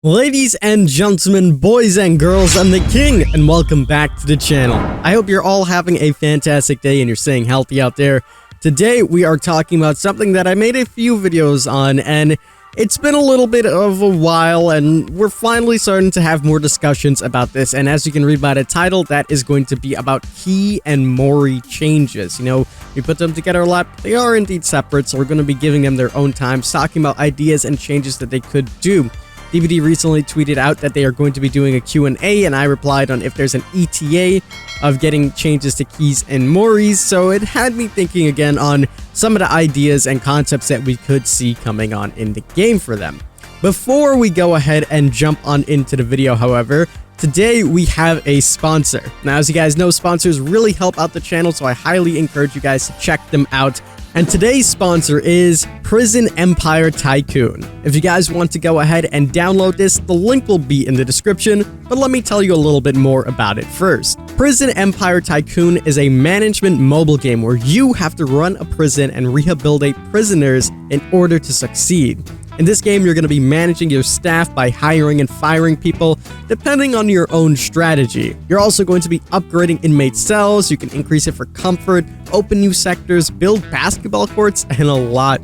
Ladies and gentlemen, boys and girls, I'm the King, and welcome back to the channel. I hope you're all having a fantastic day and you're staying healthy out there. Today, we are talking about something that I made a few videos on, and it's been a little bit of a while, and we're finally starting to have more discussions about this, and as you can read by the title, that is going to be about key and Mori changes. You know, we put them together a lot, but they are indeed separate, so we're going to be giving them their own time, talking about ideas and changes that they could do. DBD recently tweeted out that they are going to be doing a Q&A, and I replied on if there's an ETA of getting changes to keys and Moris, so it had me thinking again on some of the ideas and concepts that we could see coming on in the game for them. Before we go ahead and jump on into the video, however, today we have a sponsor. Now, as you guys know, sponsors really help out the channel, so I highly encourage you guys to check them out. And today's sponsor is Prison Empire Tycoon. If you guys want to go ahead and download this, the link will be in the description, but let me tell you a little bit more about it first. Prison Empire Tycoon is a management mobile game where you have to run a prison and rehabilitate prisoners in order to succeed. In this game, you're going to be managing your staff by hiring and firing people, depending on your own strategy. You're also going to be upgrading inmate cells, you can increase it for comfort, open new sectors, build basketball courts, and a lot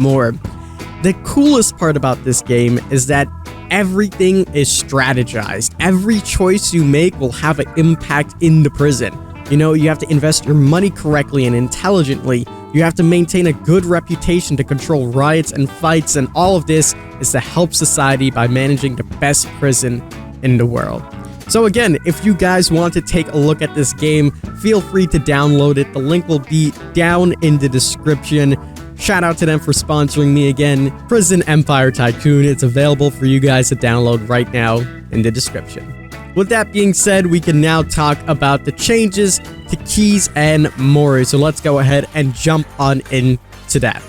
more. The coolest part about this game is that everything is strategized. Every choice you make will have an impact in the prison. You know, you have to invest your money correctly and intelligently. You have to maintain a good reputation to control riots and fights, and all of this is to help society by managing the best prison in the world. So again, if you guys want to take a look at this game, feel free to download it. The link will be down in the description. Shout out to them for sponsoring me again. Prison Empire Tycoon, it's available for you guys to download right now in the description. With that being said, we can now talk about the changes to keys and Mori. So let's go ahead and jump on into that.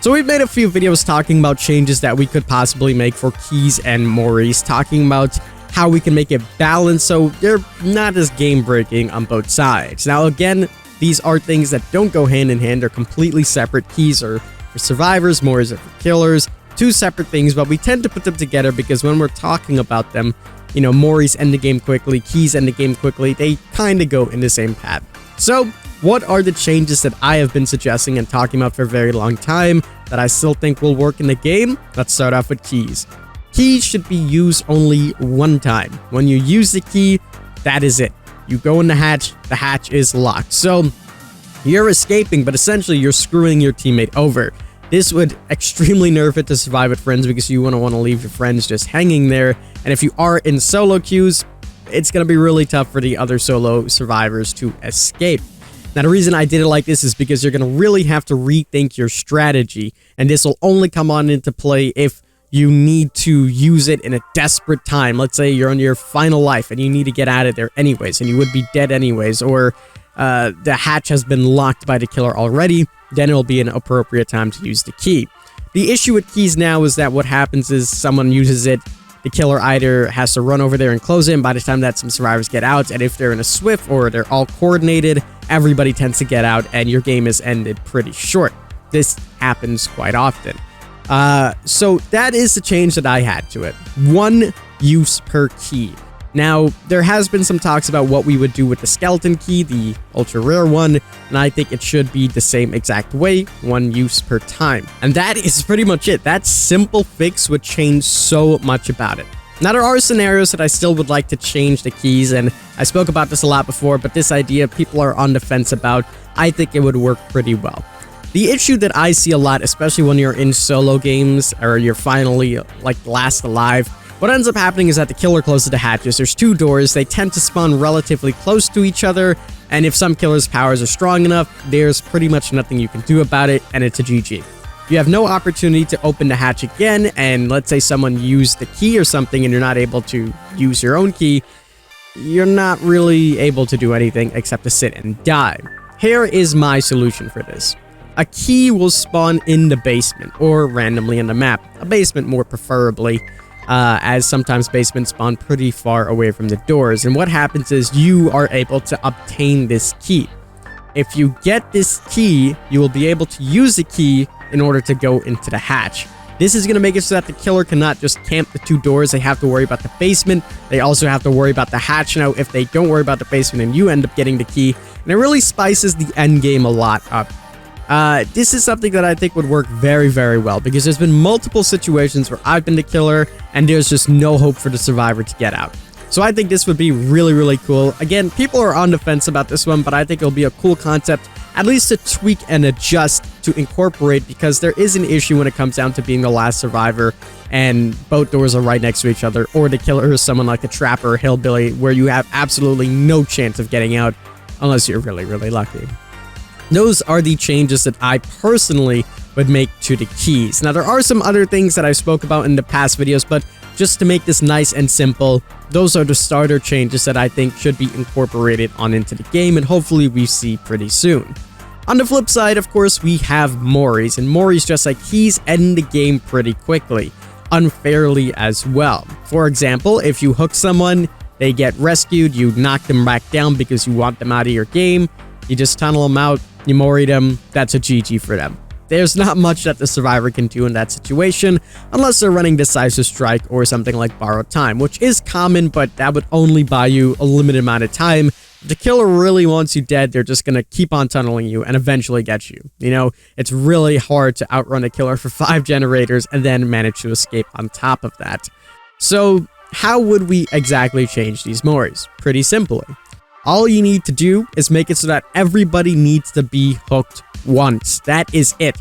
So we've made a few videos talking about changes that we could possibly make for keys and Moris, talking about how we can make it balanced so they're not as game-breaking on both sides. Now again, these are things that don't go hand in hand. They're completely separate. Keys are for survivors, Moris are for killers. Two separate things, but we tend to put them together because when we're talking about them, you know, Moris end the game quickly, keys end the game quickly, they kind of go in the same path. So, what are the changes that I have been suggesting and talking about for a very long time that I still think will work in the game? Let's start off with keys. Keys should be used only one time. When you use the key, that is it. You go in the hatch is locked. So, you're escaping, but essentially you're screwing your teammate over. This would extremely nerf it to survive with friends because you wouldn't want to leave your friends just hanging there. And if you are in solo queues, it's going to be really tough for the other solo survivors to escape. Now, the reason I did it like this is because you're going to really have to rethink your strategy. And this will only come on into play if you need to use it in a desperate time. Let's say you're on your final life and you need to get out of there anyways, and you would be dead anyways, or the hatch has been locked by the killer already, then it'll be an appropriate time to use the key. The issue with keys now is that what happens is someone uses it, the killer either has to run over there and close it, and by the time that some survivors get out, and if they're in a swift or they're all coordinated, everybody tends to get out and your game is ended pretty short. This happens quite often. So that is the change that I had to it. One use per key. Now, there has been some talks about what we would do with the skeleton key, the ultra rare one, and I think it should be the same exact way, one use per time. And that is pretty much it. That simple fix would change so much about it. Now, there are scenarios that I still would like to change the keys, and I spoke about this a lot before, but this idea people are on the fence about. I think it would work pretty well. The issue that I see a lot, especially when you're in solo games or you're finally like last alive, what ends up happening is that the killer closes the hatches. There's two doors. They tend to spawn relatively close to each other, and if some killer's powers are strong enough, there's pretty much nothing you can do about it, and it's a GG. You have no opportunity to open the hatch again, and let's say someone used the key or something and you're not able to use your own key, you're not really able to do anything except to sit and die. Here is my solution for this. A key will spawn in the basement or randomly in the map. A basement more preferably, as sometimes basements spawn pretty far away from the doors. And what happens is you are able to obtain this key. If you get this key, you will be able to use the key in order to go into the hatch. This is going to make it so that the killer cannot just camp the 2 doors. They have to worry about the basement. They also have to worry about the hatch. Now, if they don't worry about the basement and you end up getting the key, and it really spices the end game a lot up. This is something that I think would work very, very well, because there's been multiple situations where I've been the killer and there's just no hope for the survivor to get out. So I think this would be really, really cool. Again, people are on the fence about this one, but I think it'll be a cool concept, at least to tweak and adjust to incorporate, because there is an issue when it comes down to being the last survivor and both doors are right next to each other, or the killer is someone like the trapper or hillbilly where you have absolutely no chance of getting out unless you're really, really lucky. Those are the changes that I personally would make to the keys. Now, there are some other things that I spoke about in the past videos, but just to make this nice and simple, those are the starter changes that I think should be incorporated on into the game, and hopefully we see pretty soon. On the flip side, of course, we have Moris, and Moris, just like keys, end the game pretty quickly, unfairly as well. For example, if you hook someone, they get rescued, you knock them back down because you want them out of your game, you just tunnel them out, you Mori them, that's a GG for them. There's not much that the survivor can do in that situation, unless they're running Decisive Strike or something like Borrowed Time, which is common, but that would only buy you a limited amount of time. If the killer really wants you dead, they're just gonna keep on tunneling you and eventually get you. You know, it's really hard to outrun a killer for 5 generators and then manage to escape on top of that. So, how would we exactly change these Moris? Pretty simply. All you need to do is make it so that everybody needs to be hooked once. That is it.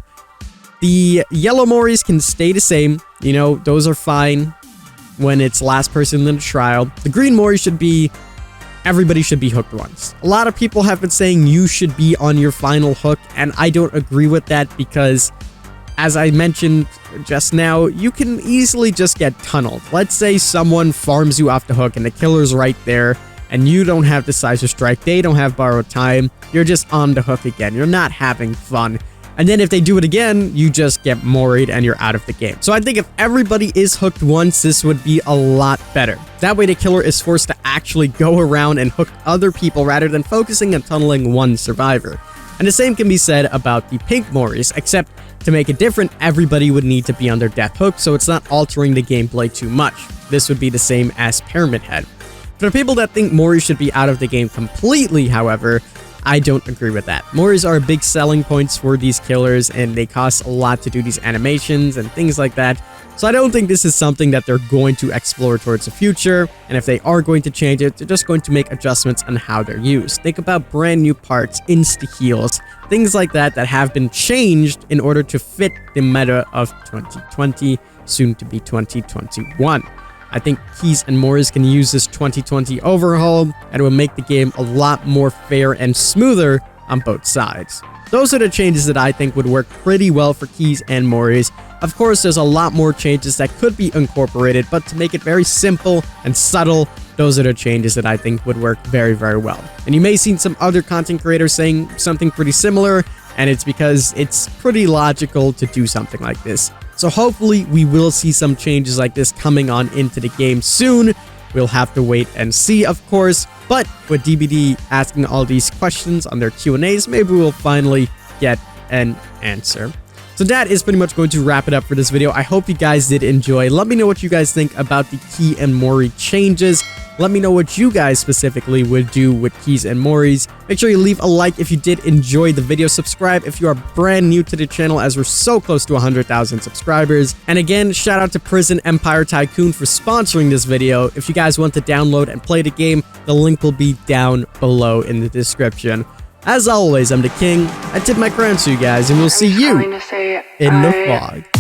The yellow Moris can stay the same. You know, those are fine when it's last person in the trial. The green Moris should be, everybody should be hooked once. A lot of people have been saying you should be on your final hook, and I don't agree with that because, as I mentioned just now, you can easily just get tunneled. Let's say someone farms you off the hook and the killer's right there, and you don't have Decisive Strike, they don't have Borrowed Time, you're just on the hook again, you're not having fun. And then if they do it again, you just get Mori'd and you're out of the game. So I think if everybody is hooked once, this would be a lot better. That way the killer is forced to actually go around and hook other people rather than focusing on tunneling one survivor. And the same can be said about the pink Moris, except to make it different, everybody would need to be on their death hook, so it's not altering the gameplay too much. This would be the same as Pyramid Head. For the people that think Moris should be out of the game completely, however, I don't agree with that. Moris are big selling points for these killers, and they cost a lot to do these animations and things like that. So I don't think this is something that they're going to explore towards the future, and if they are going to change it, they're just going to make adjustments on how they're used. Think about brand new parts, insta-heals, things like that that have been changed in order to fit the meta of 2020, soon to be 2021. I think Keys and Moris can use this 2020 overhaul, and it will make the game a lot more fair and smoother on both sides. Those are the changes that I think would work pretty well for Keys and Moris. Of course, there's a lot more changes that could be incorporated, but to make it very simple and subtle, those are the changes that I think would work very, very well. And you may have seen some other content creators saying something pretty similar, and it's because it's pretty logical to do something like this. So hopefully we will see some changes like this coming on into the game soon. We'll have to wait and see, of course. But with DBD asking all these questions on their Q&As, maybe we'll finally get an answer. So that is pretty much going to wrap it up for this video. I hope you guys did enjoy. Let me know what you guys think about the Key and Mori changes. Let me know what you guys specifically would do with Keys and Moris. Make sure you leave a like if you did enjoy the video. Subscribe if you are brand new to the channel, as we're so close to 100,000 subscribers. And again, shout out to Prison Empire Tycoon for sponsoring this video. If you guys want to download and play the game, the link will be down below in the description. As always, I'm the King. I tip my crown to you guys, and we'll see you in the fog.